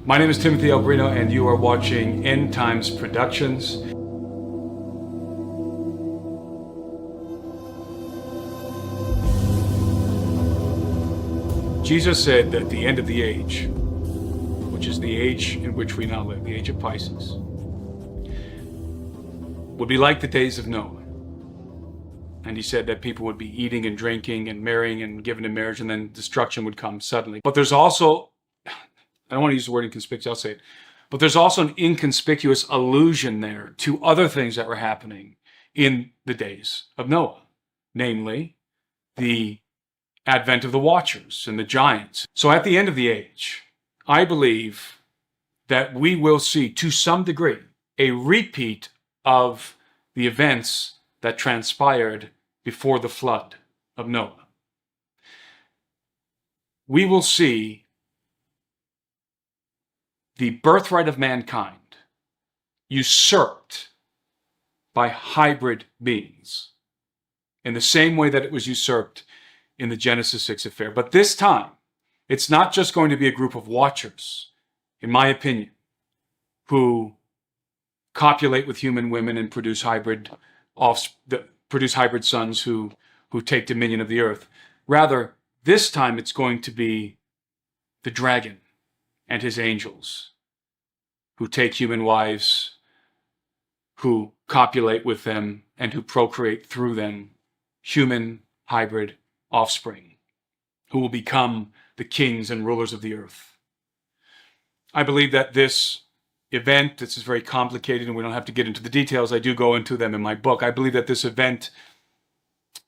My name is Timothy Alberino, and you are watching End Times Productions. Jesus said that the end of the age, which is the age in which we now live, the Age of Pisces, would be like the days of Noah. And he said that people would be eating and drinking and marrying and given in marriage, and then destruction would come suddenly. But there's also, I don't want to use the word inconspicuous, I'll say it, but there's also an inconspicuous allusion there to other things that were happening in the days of Noah, namely the advent of the Watchers and the giants. So at the end of the age, I believe that we will see, to some degree, a repeat of the events that transpired before the flood of Noah. We will see the birthright of mankind usurped by hybrid beings in the same way that it was usurped in the Genesis 6 affair. But this time, it's not just going to be a group of watchers, in my opinion, who copulate with human women and produce hybrid sons who take dominion of the earth. Rather, this time it's going to be the dragon and his angels who take human wives, who copulate with them, and who procreate through them human hybrid offspring, who will become the kings and rulers of the earth. I believe that this event, this is very complicated and we don't have to get into the details. I do go into them in my book. I believe that this event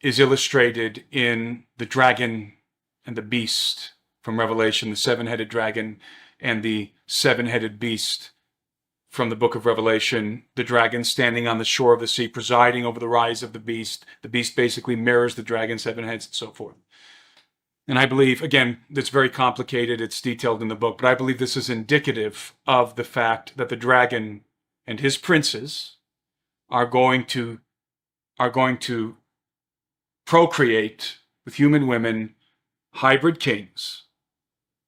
is illustrated in the dragon and the beast from Revelation, the seven-headed dragon and the seven-headed beast from the book of Revelation, the dragon standing on the shore of the sea, presiding over the rise of the beast. The beast basically mirrors the dragon, seven heads, and so forth. And I believe, again, it's very complicated, it's detailed in the book, but I believe this is indicative of the fact that the dragon and his princes are going to procreate with human women, hybrid kings,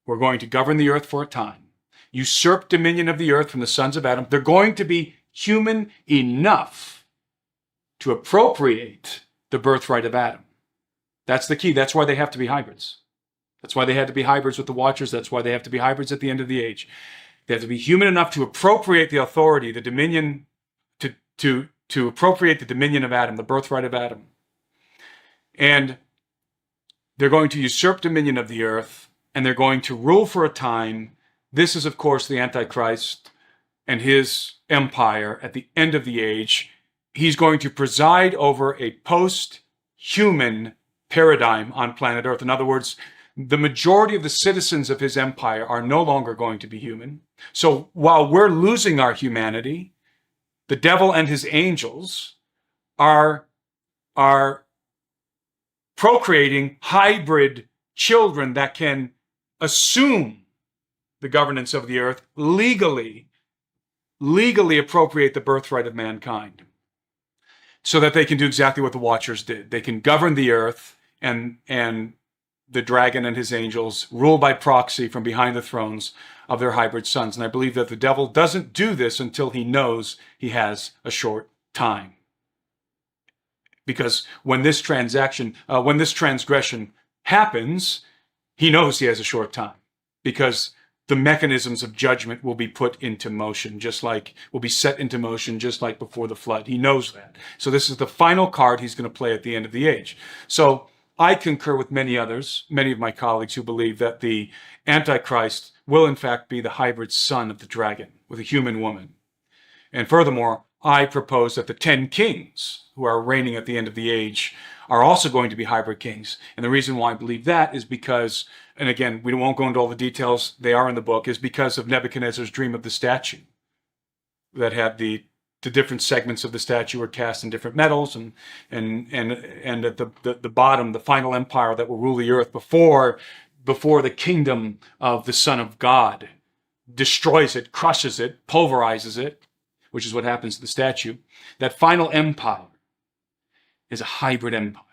who are going to govern the earth for a time, usurp dominion of the earth from the sons of Adam. They're going to be human enough to appropriate the birthright of Adam. That's the key. That's why they have to be hybrids. That's why they had to be hybrids with the Watchers. That's why they have to be hybrids at the end of the age. They have to be human enough to appropriate the authority, the dominion, to appropriate the dominion of Adam, the birthright of Adam. And they're going to usurp dominion of the earth, and they're going to rule for a time. This is, of course, the Antichrist and his empire at the end of the age. He's going to preside over a post-human paradigm on planet Earth. In other words, the majority of the citizens of his empire are no longer going to be human. So while we're losing our humanity, the devil and his angels are procreating hybrid children that can assume the governance of the earth, legally appropriate the birthright of mankind, so that they can do exactly what the Watchers did. They can govern the earth, and the dragon and his angels rule by proxy from behind the thrones of their hybrid sons. And I believe that the devil doesn't do this until he knows he has a short time. Because when this transgression happens, he knows he has a short time. Because the mechanisms of judgment will be put into motion, will be set into motion just like before the flood. He knows that. So this is the final card he's going to play at the end of the age. So I concur with many others, many of my colleagues who believe that the Antichrist will in fact be the hybrid son of the dragon with a human woman. And furthermore, I propose that the 10 kings who are reigning at the end of the age are also going to be hybrid kings. And the reason why I believe that is because, and again, we won't go into all the details, they are in the book, is because of Nebuchadnezzar's dream of the statue that had the different segments of the statue were cast in different metals, and at the bottom, the final empire that will rule the earth before the kingdom of the Son of God destroys it, crushes it, pulverizes it, which is what happens to the statue. That final empire is a hybrid empire.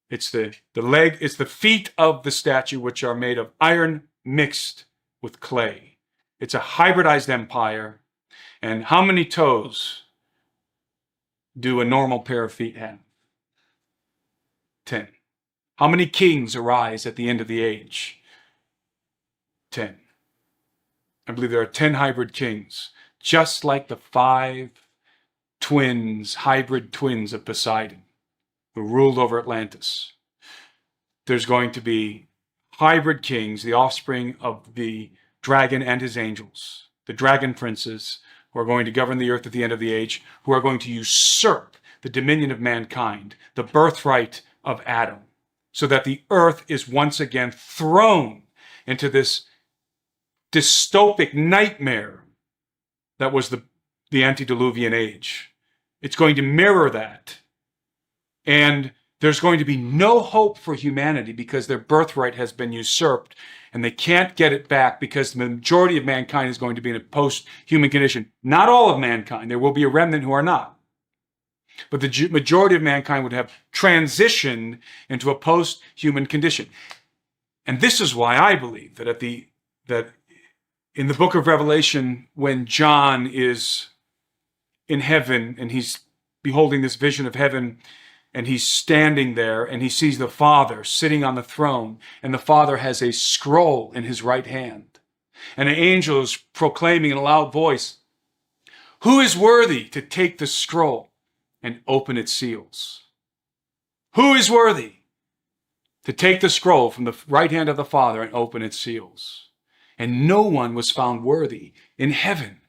It's the feet of the statue, which are made of iron mixed with clay. It's a hybridized empire. And how many toes do a normal pair of feet have? 10. How many kings arise at the end of the age? 10. I believe there are 10 hybrid kings, just like the 5 twins, hybrid twins of Poseidon, who ruled over Atlantis. There's going to be hybrid kings, the offspring of the dragon and his angels, the dragon princes, who are going to govern the earth at the end of the age, who are going to usurp the dominion of mankind, the birthright of Adam, so that the earth is once again thrown into this dystopic nightmare that was the antediluvian age. It's going to mirror that. And there's going to be no hope for humanity because their birthright has been usurped and they can't get it back because the majority of mankind is going to be in a post-human condition. Not all of mankind. There will be a remnant who are not. But the majority of mankind would have transitioned into a post-human condition. And this is why I believe that in the book of Revelation, when John is in heaven and he's beholding this vision of heaven, and he's standing there and he sees the Father sitting on the throne, and the Father has a scroll in his right hand. And an angel is proclaiming in a loud voice, "Who is worthy to take the scroll and open its seals?" Who is worthy to take the scroll from the right hand of the Father and open its seals? And no one was found worthy in heaven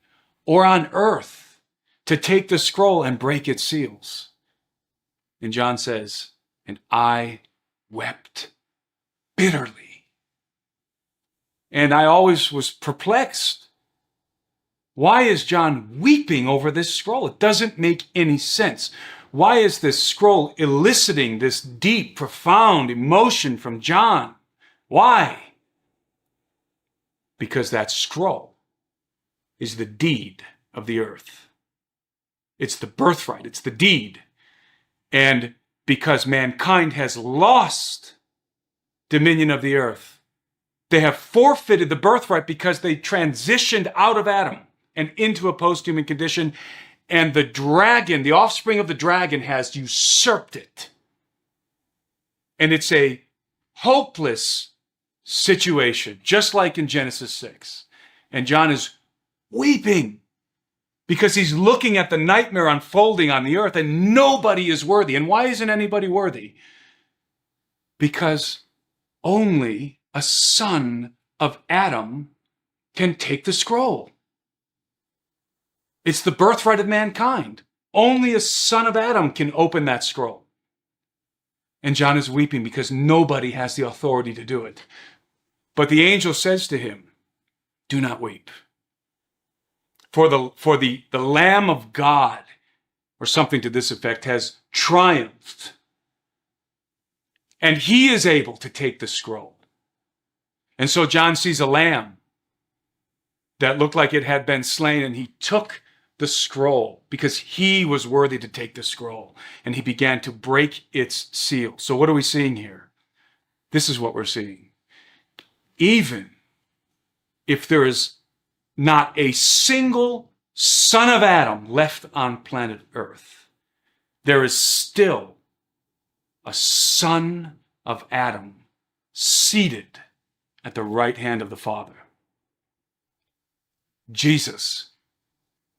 or on earth to take the scroll and break its seals. And John says, "And I wept bitterly." And I always was perplexed. Why is John weeping over this scroll? It doesn't make any sense. Why is this scroll eliciting this deep, profound emotion from John? Why? Because that scroll is the deed of the earth. It's the birthright. It's the deed. And because mankind has lost dominion of the earth, they have forfeited the birthright because they transitioned out of Adam and into a post-human condition. And the dragon, the offspring of the dragon, has usurped it. And it's a hopeless situation, just like in Genesis 6. And John is weeping because he's looking at the nightmare unfolding on the earth, and nobody is worthy. And why isn't anybody worthy? Because only a son of Adam can take the scroll. It's the birthright of mankind. Only a son of Adam can open that scroll. And John is weeping because nobody has the authority to do it. But the angel says to him, "Do not weep. For the Lamb of God," or something to this effect, "has triumphed. And he is able to take the scroll." And so John sees a lamb that looked like it had been slain, and he took the scroll because he was worthy to take the scroll. And he began to break its seal. So what are we seeing here? This is what we're seeing. Even if there is not a single son of Adam left on planet Earth, there is still a son of Adam seated at the right hand of the Father. Jesus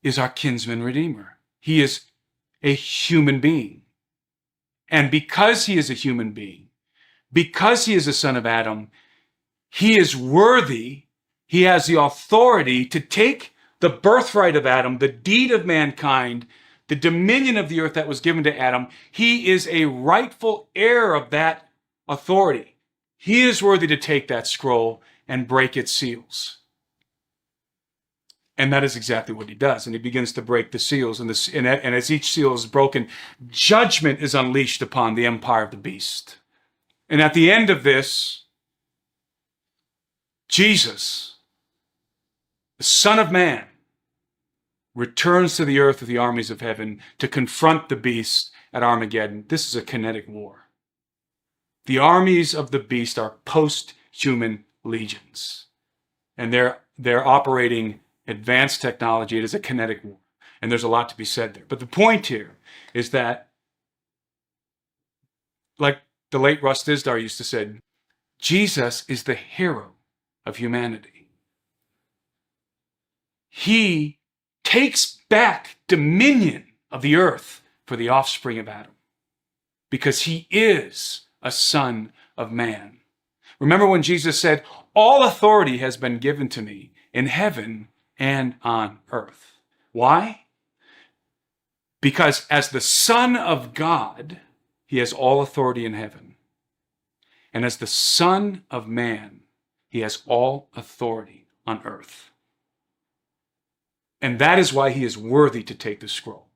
is our kinsman redeemer. He is a human being. And because he is a human being, because he is a son of Adam, he is worthy. He has the authority to take the birthright of Adam, the deed of mankind, the dominion of the earth that was given to Adam. He is a rightful heir of that authority. He is worthy to take that scroll and break its seals. And that is exactly what he does. And he begins to break the seals. And as each seal is broken, judgment is unleashed upon the empire of the beast. And at the end of this, Jesus, the Son of Man, returns to the earth with the armies of heaven to confront the beast at Armageddon. This is a kinetic war. The armies of the beast are post-human legions. And they're operating advanced technology. It is a kinetic war. And there's a lot to be said there. But the point here is that, like the late Russ Dizdar used to say, Jesus is the hero of humanity. He takes back dominion of the earth for the offspring of Adam, because he is a son of man. Remember when Jesus said, all authority has been given to me in heaven and on earth. Why? Because as the Son of God, he has all authority in heaven. And as the Son of Man, he has all authority on earth. And that is why he is worthy to take the scroll.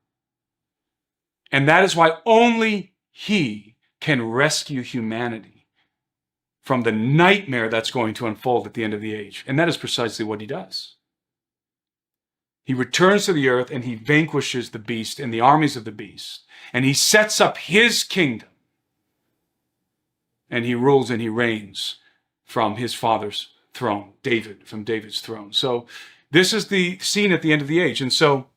And that is why only he can rescue humanity from the nightmare that's going to unfold at the end of the age. And that is precisely what he does. He returns to the earth and he vanquishes the beast and the armies of the beast. And he sets up his kingdom. And he rules and he reigns from his father's throne, David, from David's throne. So this is the scene at the end of the age. And so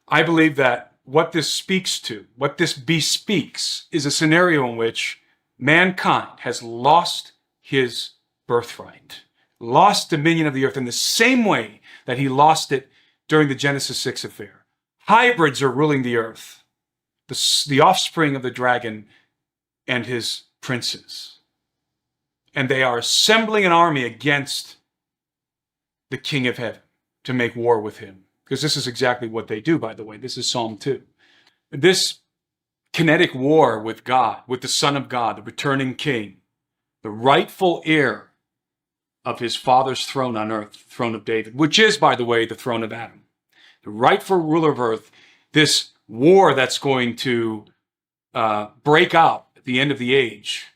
I believe that what this speaks to, what this bespeaks, is a scenario in which mankind has lost his birthright, lost dominion of the earth in the same way that he lost it during the Genesis 6 affair. Hybrids are ruling the earth, the offspring of the dragon and his princes. And they are assembling an army against the King of Heaven to make war with him. Because this is exactly what they do, by the way. This is Psalm 2. This kinetic war with God, with the Son of God, the returning King, the rightful heir of his father's throne on earth, the throne of David, which is, by the way, the throne of Adam. The rightful ruler of earth, this war that's going to break out at the end of the age,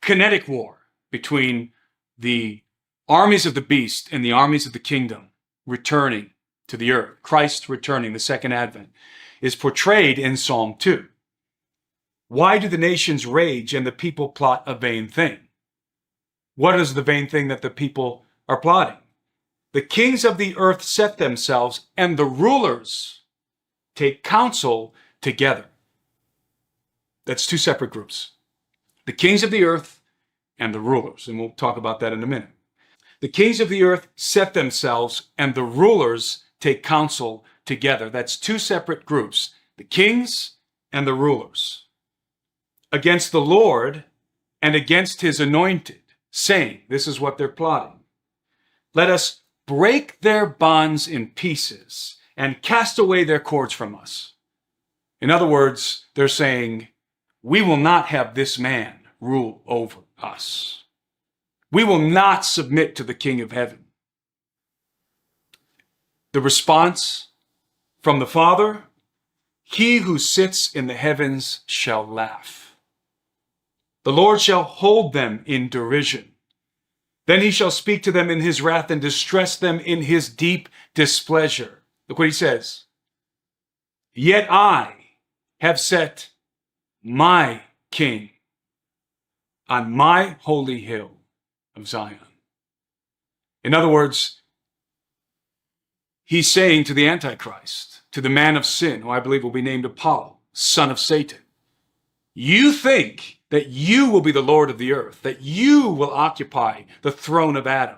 kinetic war between the armies of the beast and the armies of the kingdom returning to the earth, Christ returning, the second advent, is portrayed in Psalm 2. Why do the nations rage and the people plot a vain thing? What is the vain thing that the people are plotting? The kings of the earth set themselves, and the rulers take counsel together. That's two separate groups. The kings of the earth and the rulers, and we'll talk about that in a minute. The kings of the earth set themselves, and the rulers take counsel together. That's two separate groups, the kings and the rulers, against the Lord and against his anointed, saying, this is what they're plotting, let us break their bonds in pieces and cast away their cords from us. In other words, they're saying, we will not have this man rule over us. We will not submit to the King of Heaven. The response from the Father, he who sits in the heavens shall laugh. The Lord shall hold them in derision. Then he shall speak to them in his wrath and distress them in his deep displeasure. Look what he says. Yet I have set my king on my holy hill of Zion. In other words, he's saying to the Antichrist, to the man of sin, who I believe will be named Apollo, son of Satan, you think that you will be the Lord of the earth, that you will occupy the throne of Adam.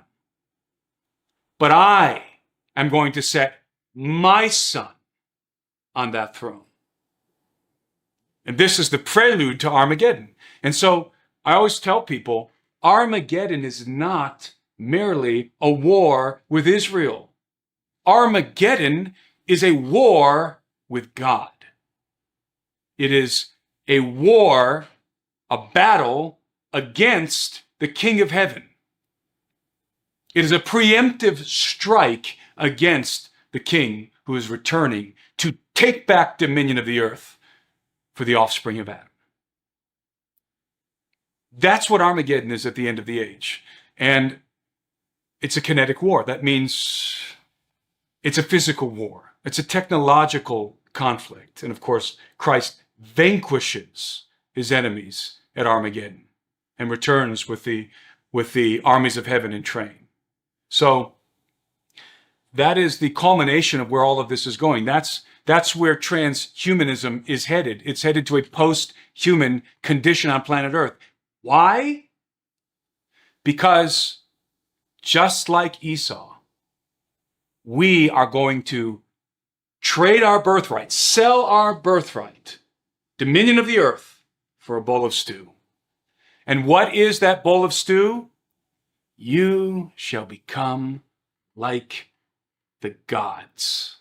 But I am going to set my son on that throne. And this is the prelude to Armageddon. And so I always tell people, Armageddon is not merely a war with Israel. Armageddon is a war with God. It is a war, a battle against the King of Heaven. It is a preemptive strike against the King who is returning to take back dominion of the earth for the offspring of Adam. That's what Armageddon is at the end of the age. And it's a kinetic war. That means it's a physical war. It's a technological conflict. And of course, Christ vanquishes his enemies at Armageddon and returns with the armies of heaven in train. So that is the culmination of where all of this is going. That's where transhumanism is headed. It's headed to a post-human condition on planet Earth. Why? Because just like Esau, we are going to trade our birthright, sell our birthright, dominion of the earth, for a bowl of stew. And what is that bowl of stew? You shall become like the gods.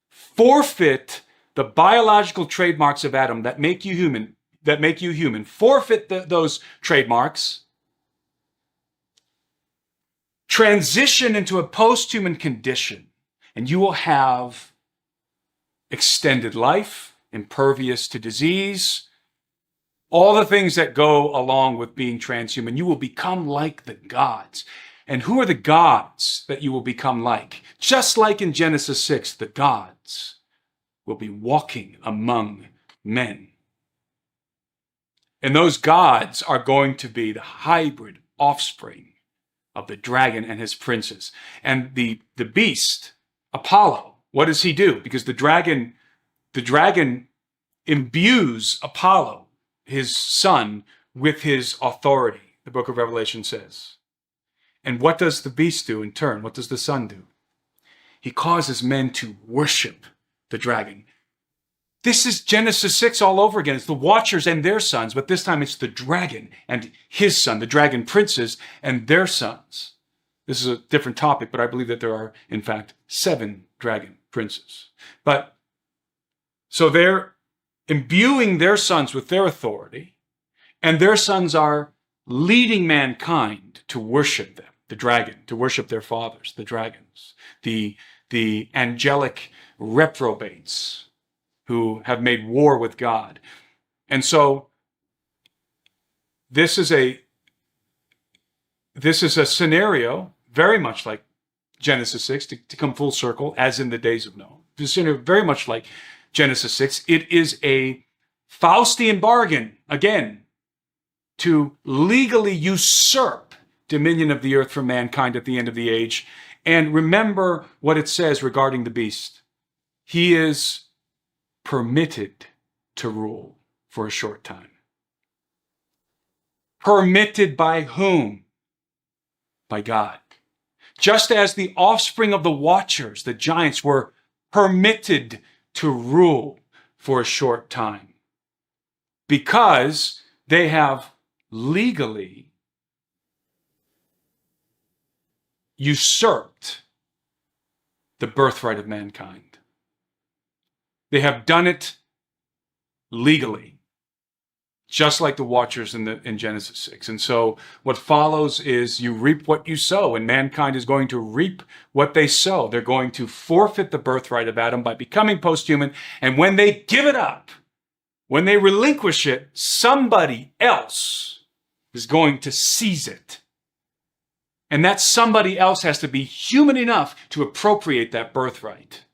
Forfeit the biological trademarks of Adam that make you human. Forfeit those trademarks. Transition into a post-human condition, and you will have extended life, impervious to disease, all the things that go along with being transhuman. You will become like the gods. And who are the gods that you will become like? Just like in Genesis 6, the gods will be walking among men. And those gods are going to be the hybrid offspring of the dragon and his princes. And the beast, Apollo, what does he do? Because the dragon imbues Apollo, his son, with his authority, the book of Revelation says. And what does the beast do in turn? What does the son do? He causes men to worship the dragon. This is Genesis 6 all over again. It's the Watchers and their sons, but this time it's the dragon and his son, the dragon princes and their sons. This is a different topic, but I believe that there are, in fact, 7 dragon princes. But so they're imbuing their sons with their authority, and their sons are leading mankind to worship them, the dragon, to worship their fathers, the dragons, the angelic reprobates who have made war with God. And so this is a scenario very much like Genesis 6, to come full circle, as in the days of Noah. This scenario very much like Genesis 6. It is a Faustian bargain, again, to legally usurp dominion of the earth from mankind at the end of the age. And remember what it says regarding the beast. He is permitted to rule for a short time. Permitted by whom? By God. Just as the offspring of the Watchers, the giants, were permitted to rule for a short time, because they have legally usurped the birthright of mankind. They have done it legally, just like the Watchers in Genesis 6. And so what follows is you reap what you sow, and mankind is going to reap what they sow. They're going to forfeit the birthright of Adam by becoming post-human, and when they give it up, when they relinquish it, somebody else is going to seize it. And that somebody else has to be human enough to appropriate that birthright.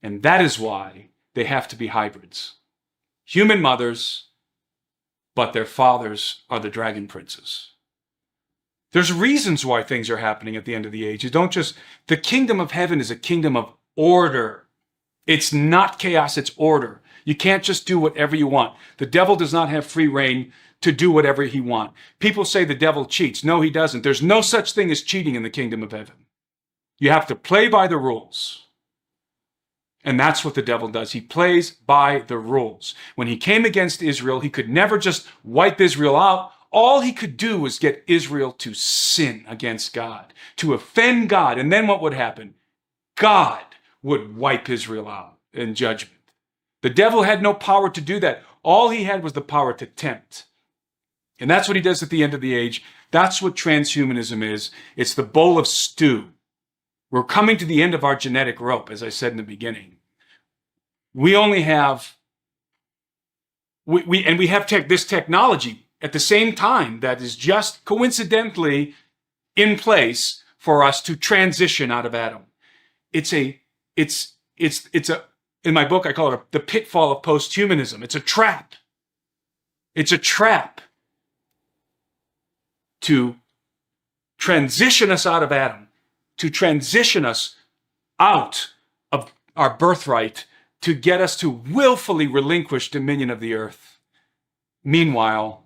And that is why they have to be hybrids. Human mothers, but their fathers are the dragon princes. There's reasons why things are happening at the end of the age. You don't just... The kingdom of heaven is a kingdom of order. It's not chaos, it's order. You can't just do whatever you want. The devil does not have free reign to do whatever he wants. People say the devil cheats. No, he doesn't. There's no such thing as cheating in the kingdom of heaven. You have to play by the rules. And that's what the devil does. He plays by the rules. When he came against Israel, he could never just wipe Israel out. All he could do was get Israel to sin against God, to offend God. And then what would happen? God would wipe Israel out in judgment. The devil had no power to do that. All he had was the power to tempt. And that's what he does at the end of the age. That's what transhumanism is. It's the bowl of stew. We're coming to the end of our genetic rope, as I said in the beginning. We only have, we have this technology at the same time that is just coincidentally in place for us to transition out of Adam. In my book, I call it the pitfall of posthumanism. It's a trap. It's a trap to transition us out of Adam, to transition us out of our birthright, to get us to willfully relinquish dominion of the earth. Meanwhile,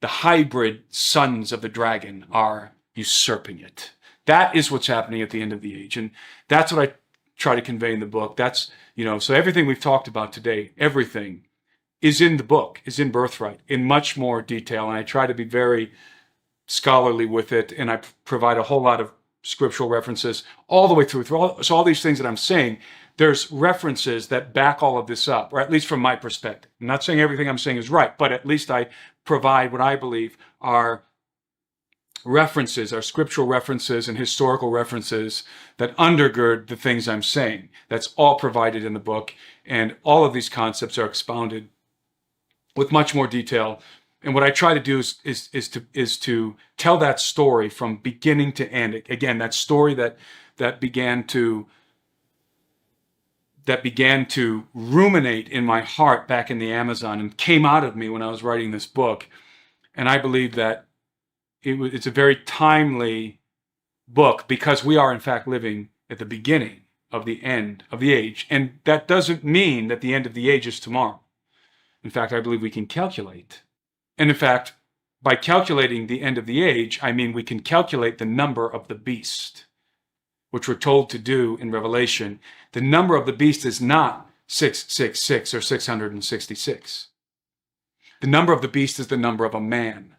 the hybrid sons of the dragon are usurping it. That is what's happening at the end of the age. And that's what I try to convey in the book. That's, so everything we've talked about today, everything is in the book, is in Birthright, in much more detail. And I try to be very scholarly with it. And I provide a whole lot of scriptural references all the way through. So all these things that I'm saying, there's references that back all of this up, or at least from my perspective. I'm not saying everything I'm saying is right, but at least I provide what I believe are references, are scriptural references and historical references that undergird the things I'm saying. That's all provided in the book, and all of these concepts are expounded with much more detail. And what I try to do is to tell that story from beginning to end. Again, that story that began to ruminate in my heart back in the Amazon and came out of me when I was writing this book. And I believe that it's a very timely book, because we are in fact living at the beginning of the end of the age. And that doesn't mean that the end of the age is tomorrow. In fact, I believe we can calculate. And in fact, by calculating the end of the age, I mean we can calculate the number of the beast, which we're told to do in Revelation. The number of the beast is not 666 or 666. The number of the beast is the number of a man,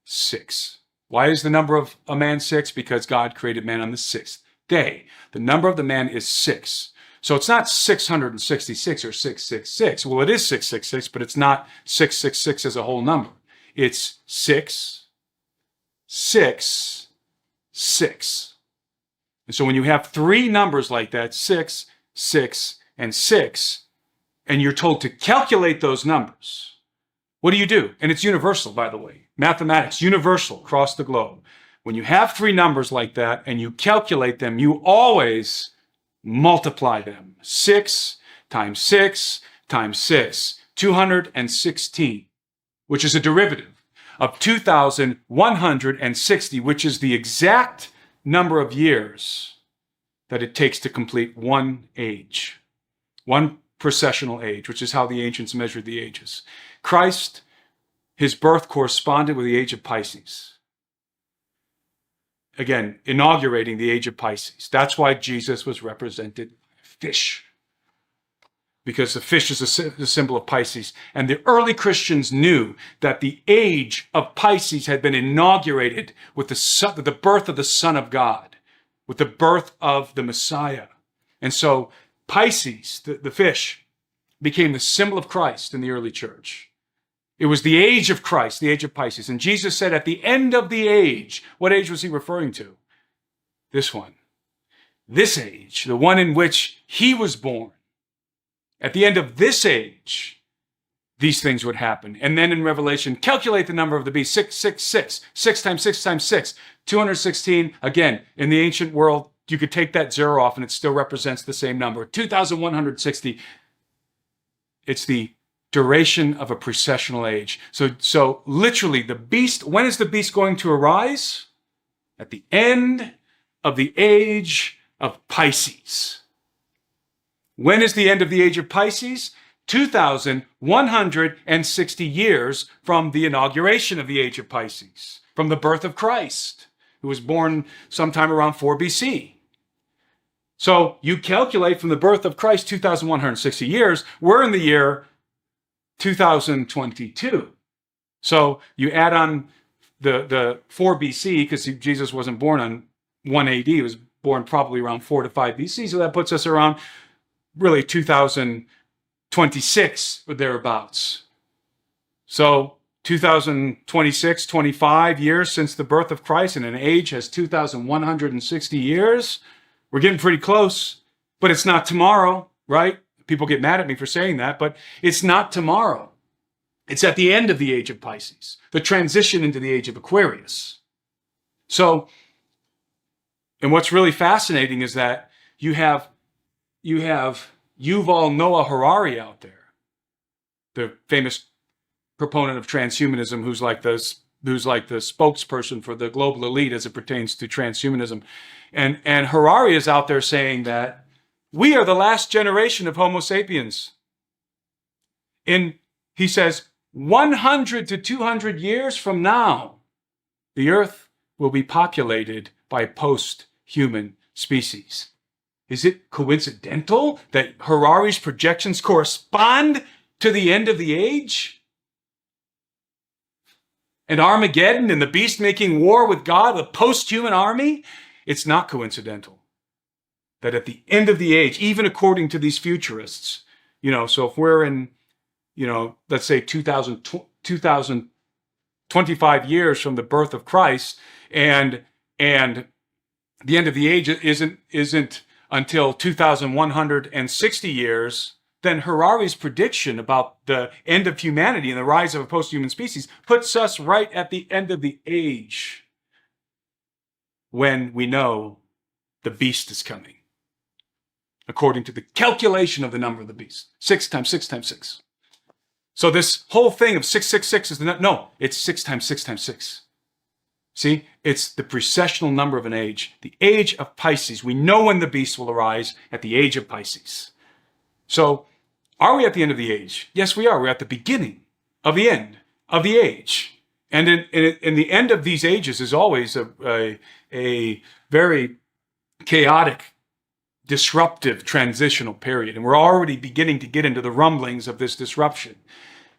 6. Why is the number of a man 6? Because God created man on the 6th day. The number of the man is 6. So it's not 666 or 666. Well, it is 666, but it's not 666 as a whole number. It's 6, 6, 6. And so when you have three numbers like that, 6, 6, and 6, and you're told to calculate those numbers, what do? And it's universal, by the way. Mathematics, universal across the globe. When you have three numbers like that and you calculate them, you always multiply them. 6 times 6 times 6, 216, which is a derivative of 2,160, which is the exact number of years that it takes to complete one age, one processional age, which is how the ancients measured the ages. Christ, his birth corresponded with the age of Pisces. Again, inaugurating the age of Pisces. That's why Jesus was represented fish, because the fish is a symbol of Pisces. And the early Christians knew that the age of Pisces had been inaugurated with the birth of the Son of God, with the birth of the Messiah. And so Pisces, the fish, became the symbol of Christ in the early church. It was the age of Christ, the age of Pisces. And Jesus said at the end of the age, what age was he referring to? This one. This age, the one in which he was born. At the end of this age, these things would happen. And then in Revelation, calculate the number of the beast. 666. 6 times 6 times 6. 216. Again, in the ancient world, you could take that zero off and it still represents the same number. 2,160. It's the duration of a precessional age. So literally, the beast, when is the beast going to arise? At the end of the age of Pisces. When is the end of the age of Pisces? 2,160 years from the inauguration of the age of Pisces, from the birth of Christ, who was born sometime around 4 BC. So you calculate from the birth of Christ 2,160 years. We're in the year 2022. So you add on the 4 BC, because Jesus wasn't born on 1 AD. He was born probably around 4 to 5 BC. So that puts us around really 2026 or thereabouts. So 2026, 25 years since the birth of Christ, and an age has 2,160 years. We're getting pretty close, but it's not tomorrow, right? People get mad at me for saying that, but it's not tomorrow. It's at the end of the age of Pisces, the transition into the age of Aquarius. So, and what's really fascinating is that you have Yuval Noah Harari out there, the famous proponent of transhumanism, who's like this who's like the spokesperson for the global elite as it pertains to transhumanism. And Harari is out there saying that we are the last generation of Homo sapiens. He says, 100 to 200 years from now, the Earth will be populated by post-human species. Is it coincidental that Harari's projections correspond to the end of the age? And Armageddon and the beast making war with God, the post-human army? It's not coincidental that at the end of the age, even according to these futurists, so if we're in, let's say 2025 years from the birth of Christ, and the end of the age isn't until 2160 years, then Harari's prediction about the end of humanity and the rise of a post-human species puts us right at the end of the age when we know the beast is coming, according to the calculation of the number of the beast. 6 times 6 times 6. So this whole thing of 666 is it's 6 times 6 times 6. See, it's the precessional number of an age, the age of Pisces. We know when the beast will arise at the age of Pisces. So, are we at the end of the age? Yes, we are. We're at the beginning of the end of the age. And in the end of these ages is always a very chaotic, disruptive, transitional period. And we're already beginning to get into the rumblings of this disruption.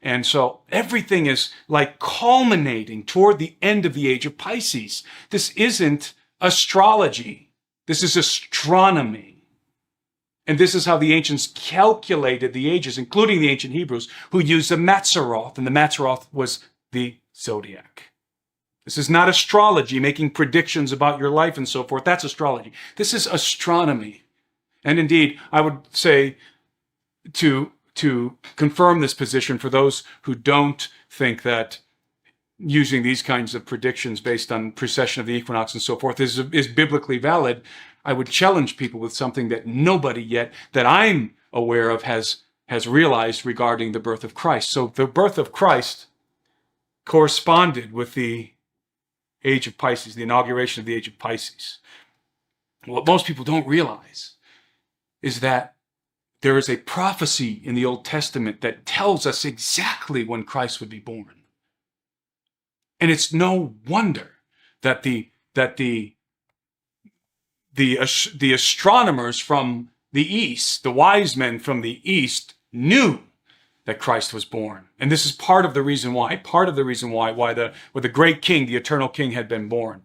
And so everything is like culminating toward the end of the age of Pisces. This isn't astrology. This is astronomy. And this is how the ancients calculated the ages, including the ancient Hebrews, who used the Mazzaroth. And the Mazzaroth was the zodiac. This is not astrology, making predictions about your life and so forth. That's astrology. This is astronomy. And indeed, I would say to confirm this position for those who don't think that using these kinds of predictions based on precession of the equinox and so forth is biblically valid, I would challenge people with something that nobody yet that I'm aware of has realized regarding the birth of Christ. So the birth of Christ corresponded with the age of Pisces, the inauguration of the age of Pisces. What most people don't realize is that there is a prophecy in the Old Testament that tells us exactly when Christ would be born. And it's no wonder that the astronomers from the East, the wise men from the East, knew that Christ was born. And this is part of the reason why the great king, the eternal king, had been born.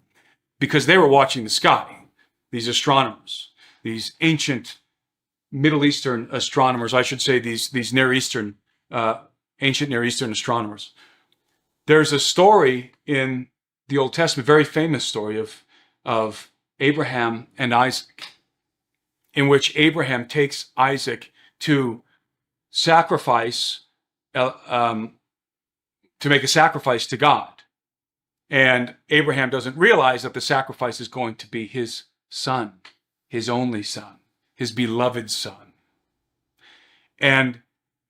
Because they were watching the sky, these astronomers, these ancient Middle Eastern astronomers, I should say these Near Eastern, ancient Near Eastern astronomers. There's a story in the Old Testament, very famous story of Abraham and Isaac, in which Abraham takes Isaac to sacrifice, to make a sacrifice to God. And Abraham doesn't realize that the sacrifice is going to be his son, his only son, his beloved son. And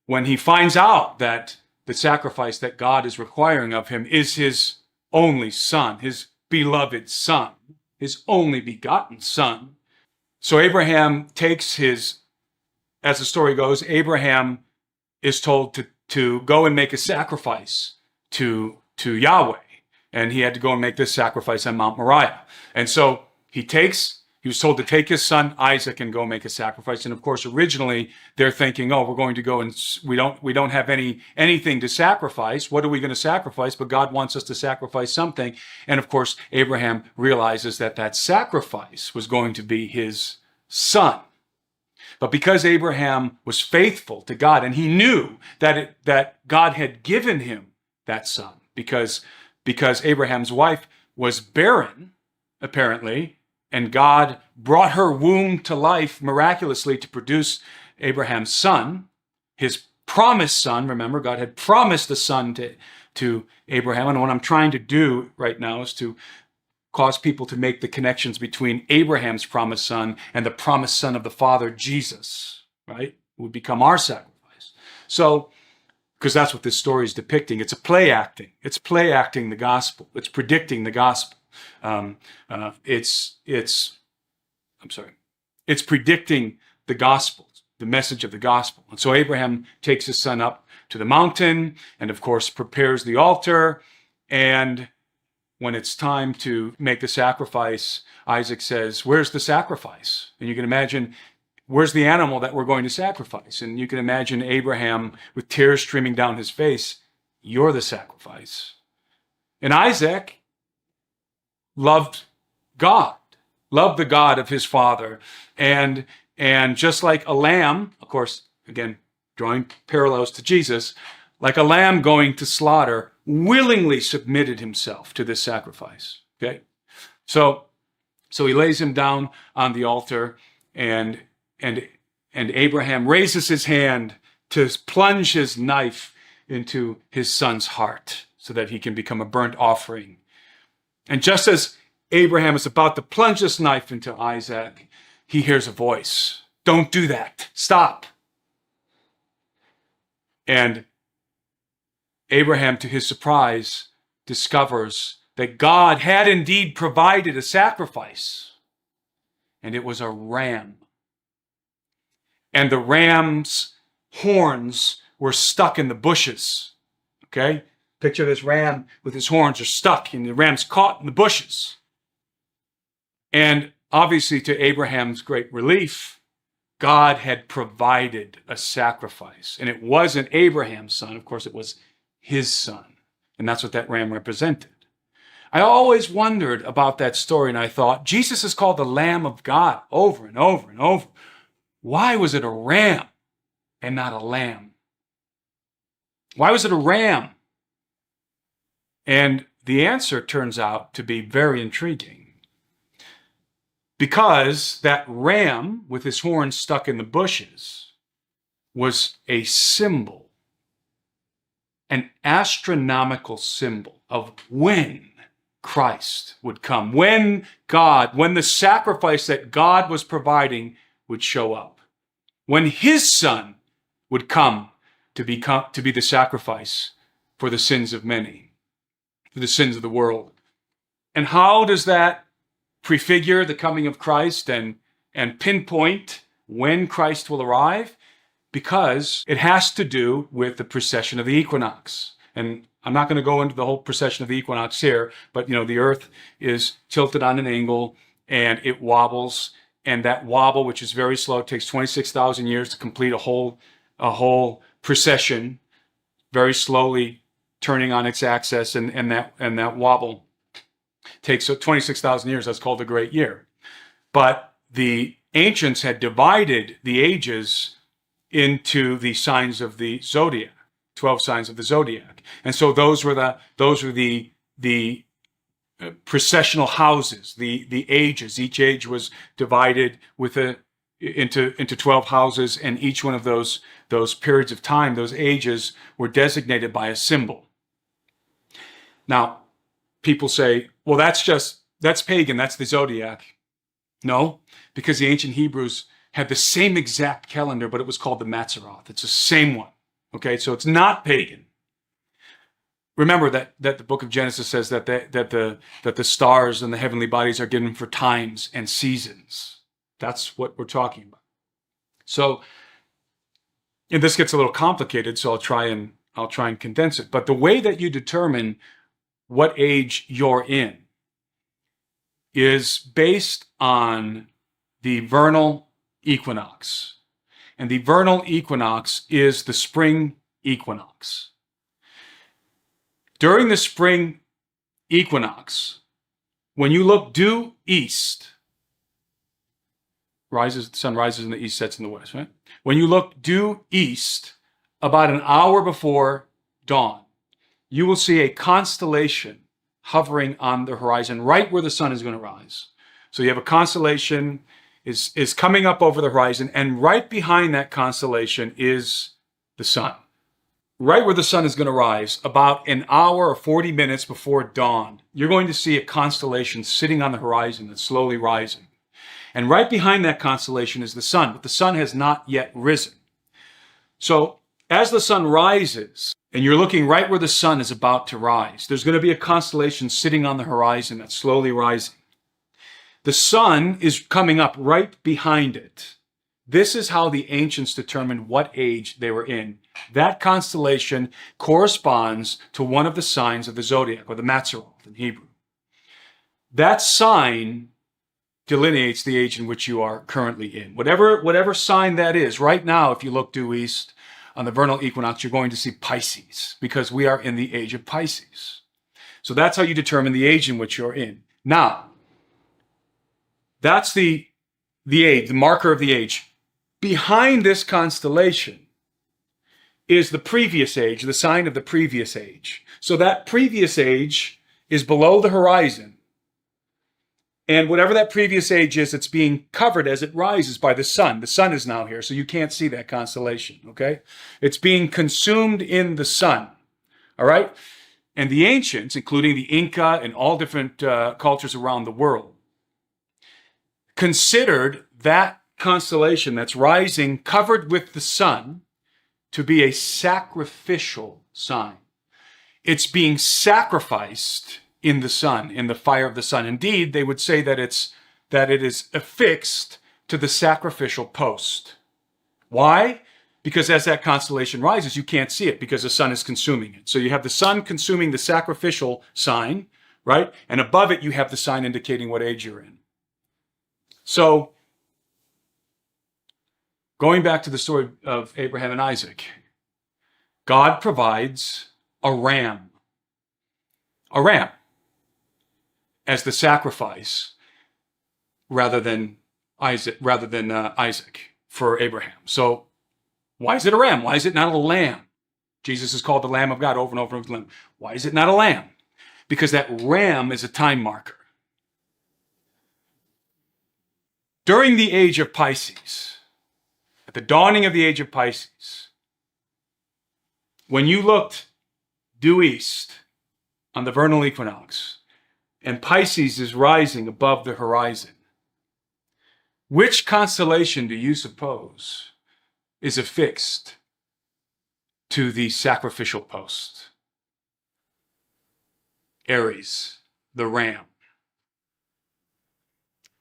when he finds out that the sacrifice that God is requiring of him is his only son, his beloved son, his only begotten son. So Abraham takes as the story goes, Abraham is told to go and make a sacrifice to Yahweh. And he had to go and make this sacrifice on Mount Moriah. And so he was told to take his son Isaac and go make a sacrifice. And of course, originally they're thinking, we're going to go and we don't have anything to sacrifice. What are we going to sacrifice? But God wants us to sacrifice something. And of course, Abraham realizes that sacrifice was going to be his son. But because Abraham was faithful to God and he knew that God had given him that son, because Abraham's wife was barren, apparently, and God brought her womb to life miraculously to produce Abraham's son, his promised son. Remember, God had promised a son to Abraham. And what I'm trying to do right now is to cause people to make the connections between Abraham's promised son and the promised son of the Father, Jesus, right? Who would become our sacrifice. So because that's what this story is depicting. It's a play acting. It's play acting the gospel. It's predicting the gospel. It's predicting the gospel, the message of the gospel. And so Abraham takes his son up to the mountain and, of course, prepares the altar. And when it's time to make the sacrifice, Isaac says, "Where's the sacrifice?" And you can imagine, where's the animal that we're going to sacrifice? And you can imagine Abraham with tears streaming down his face. "You're the sacrifice." And Isaac loved God, loved the God of his father. And just like a lamb, of course, again, drawing parallels to Jesus, like a lamb going to slaughter, willingly submitted himself to this sacrifice. Okay? So he lays him down on the altar, and Abraham raises his hand to plunge his knife into his son's heart so that he can become a burnt offering. And just as Abraham is about to plunge this knife into Isaac, he hears a voice. "Don't do that. Stop." And Abraham, to his surprise, discovers that God had indeed provided a sacrifice, and it was a ram. And the ram's horns were stuck in the bushes. Okay? Picture this ram with his horns are stuck, and the ram's caught in the bushes. And obviously, to Abraham's great relief, God had provided a sacrifice. And it wasn't Abraham's son. Of course, it was his son. And that's what that ram represented. I always wondered about that story, and I thought, Jesus is called the Lamb of God over and over and over. Why was it a ram and not a lamb? Why was it a ram? And the answer turns out to be very intriguing. Because that ram with his horns stuck in the bushes was a symbol, an astronomical symbol of when Christ would come, when the sacrifice that God was providing would show up, when his son would come to be the sacrifice for the sins of many, for the sins of the world. And how does that prefigure the coming of Christ and pinpoint when Christ will arrive? Because it has to do with the precession of the equinox. And I'm not going to go into the whole precession of the equinox here, but the earth is tilted on an angle and it wobbles, and that wobble, which is very slow, takes 26,000 years to complete a whole precession, very slowly turning on its axis, and that wobble takes 26,000 years. That's called the Great Year. But the ancients had divided the ages into the signs of the zodiac, 12 signs of the zodiac. And so those were the precessional houses, the ages. Each age was divided into 12 houses, and each one of those periods of time, those ages, were designated by a symbol. Now, people say, well, that's pagan, that's the zodiac. No, because the ancient Hebrews had the same exact calendar, but it was called the Mazzaroth. It's the same one. Okay, so it's not pagan. Remember that the book of Genesis says that the stars and the heavenly bodies are given for times and seasons. That's what we're talking about. So, and this gets a little complicated, so I'll try and condense it. But the way that you determine what age you're in is based on the vernal equinox. And the vernal equinox is the spring equinox. During the spring equinox, when you look due east, the sun rises in the east, sets in the west, right? When you look due east, about an hour before dawn, you will see a constellation hovering on the horizon right where the sun is going to rise. So you have a constellation is coming up over the horizon, and right behind that constellation is the sun. Right where the sun is going to rise, about an hour or 40 minutes before dawn, you're going to see a constellation sitting on the horizon that's slowly rising. And right behind that constellation is the sun, but the sun has not yet risen. So As the sun rises, and you're looking right where the sun is about to rise, there's going to be a constellation sitting on the horizon that's slowly rising. The sun is coming up right behind it. This is how the ancients determined what age they were in. That constellation corresponds to one of the signs of the zodiac, or the Mazzaroth in Hebrew. That sign delineates the age in which you are currently in. Whatever sign that is, right now, if you look due east on the vernal equinox, you're going to see Pisces, because we are in the age of Pisces. So that's how you determine the age in which you're in. Now, that's the age, the marker of the age. Behind this constellation is the previous age, the sign of the previous age. So that previous age is below the horizon. And whatever that previous age is, it's being covered as it rises by the sun. The sun is now here, so you can't see that constellation, okay? It's being consumed in the sun, all right? And the ancients, including the Inca and all different cultures around the world, considered that constellation that's rising covered with the sun to be a sacrificial sign. It's being sacrificed in the sun, in the fire of the sun. Indeed, they would say that it is affixed to the sacrificial post. Why? Because as that constellation rises, you can't see it because the sun is consuming it. So you have the sun consuming the sacrificial sign, right? And above it, you have the sign indicating what age you're in. So, going back to the story of Abraham and Isaac, God provides a ram as the sacrifice rather than Isaac for Abraham. So why is it a ram? Why is it not a lamb? Jesus is called the Lamb of God over and over again. Why is it not a lamb? Because that ram is a time marker. During the age of Pisces, at the dawning of the age of Pisces, when you looked due east on the vernal equinox, and Pisces is rising above the horizon, which constellation do you suppose is affixed to the sacrificial post? Aries, the ram.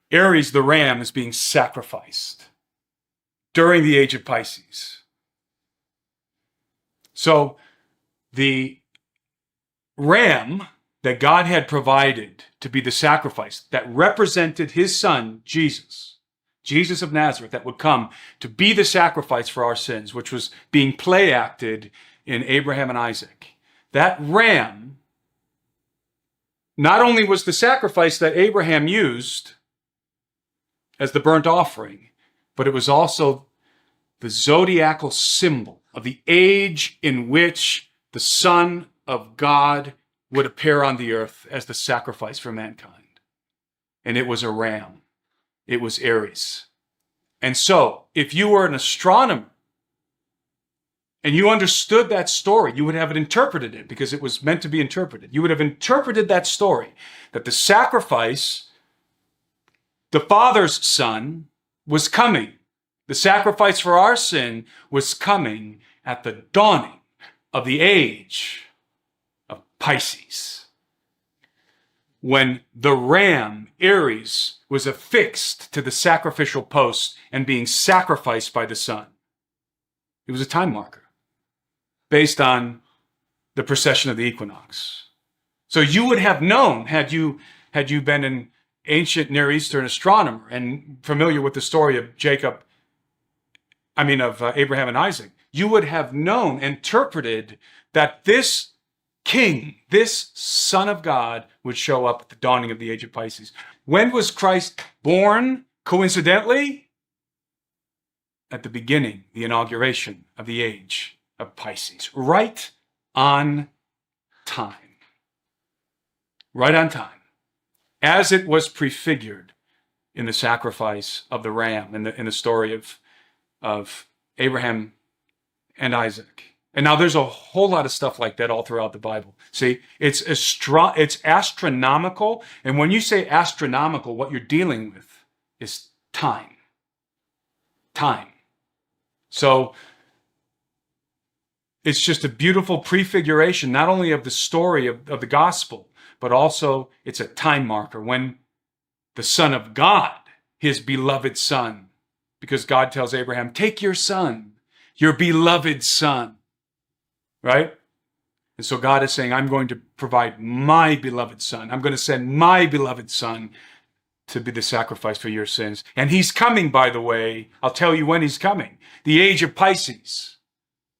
Aries, the ram, is being sacrificed during the age of Pisces. So the ram that God had provided to be the sacrifice that represented his son, Jesus of Nazareth, that would come to be the sacrifice for our sins, which was being play acted in Abraham and Isaac. That ram not only was the sacrifice that Abraham used as the burnt offering, but it was also the zodiacal symbol of the age in which the Son of God would appear on the earth as the sacrifice for mankind. And it was a ram. It was Aries. And so, if you were an astronomer and you understood that story, you would have interpreted it because it was meant to be interpreted. You would have interpreted that story, that the sacrifice, the Father's Son, was coming. The sacrifice for our sin was coming at the dawning of the age of Pisces, when the ram, Aries, was affixed to the sacrificial post and being sacrificed by the sun. It was a time marker based on the precession of the equinox. So you would have known, had you been an ancient Near Eastern astronomer and familiar with the story of Abraham and Isaac, you would have known, interpreted that this king, this Son of God, would show up at the dawning of the age of Pisces. When was Christ born? Coincidentally, at the beginning, the inauguration of the age of Pisces. Right on time. Right on time. As it was prefigured in the sacrifice of the ram, in the story of Abraham and Isaac. And now there's a whole lot of stuff like that all throughout the Bible. See, it's astronomical. And when you say astronomical, what you're dealing with is time. Time. So it's just a beautiful prefiguration, not only of the story of the gospel, but also it's a time marker when the Son of God, his beloved Son, because God tells Abraham, take your son, your beloved son, right? And so God is saying, I'm going to provide my beloved Son. I'm going to send my beloved Son to be the sacrifice for your sins. And he's coming, by the way. I'll tell you when he's coming. The age of Pisces.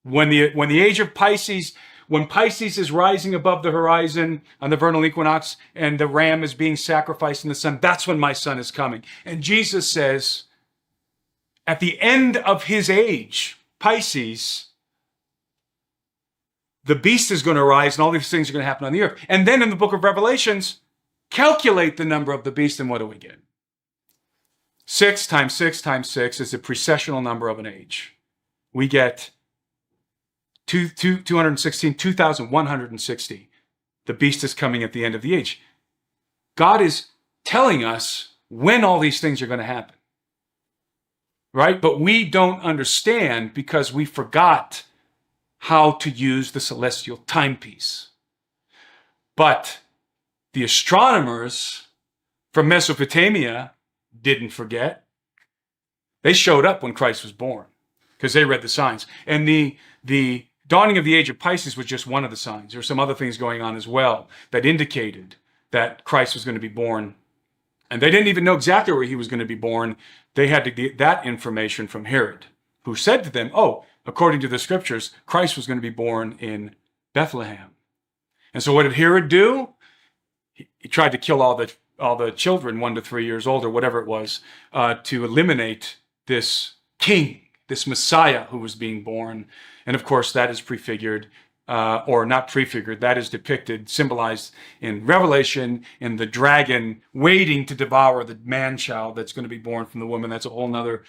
When the age of Pisces, when Pisces is rising above the horizon on the vernal equinox and the ram is being sacrificed in the sun, that's when my Son is coming. And Jesus says, at the end of his age, Pisces, the beast is going to rise and all these things are going to happen on the earth. And then in the book of Revelations, calculate the number of the beast, and what do we get? 6 times 6 times 6 is the precessional number of an age. We get 2,160. The beast is coming at the end of the age. God is telling us when all these things are going to happen. Right? But we don't understand because we forgot how to use the celestial timepiece. But the astronomers from Mesopotamia didn't forget. They showed up when Christ was born because they read the signs. And the dawning of the age of Pisces was just one of the signs. There were some other things going on as well that indicated that Christ was going to be born. And they didn't even know exactly where he was going to be born. They had to get that information from Herod, who said to them, oh, according to the scriptures, Christ was going to be born in Bethlehem. And so what did Herod do? He tried to kill all the children 1 to 3 years old or whatever it was to eliminate this king, this Messiah who was being born. And of course, that is prefigured, or not prefigured, that is depicted, symbolized in Revelation, in the dragon waiting to devour the man-child that's going to be born from the woman. That's a whole nother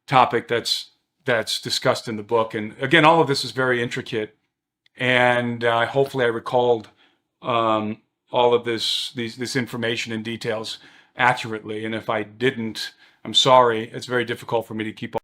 topic that's discussed in the book. And again, all of this is very intricate. And hopefully I recalled all of this information and details accurately. And if I didn't, I'm sorry. It's very difficult for me to keep all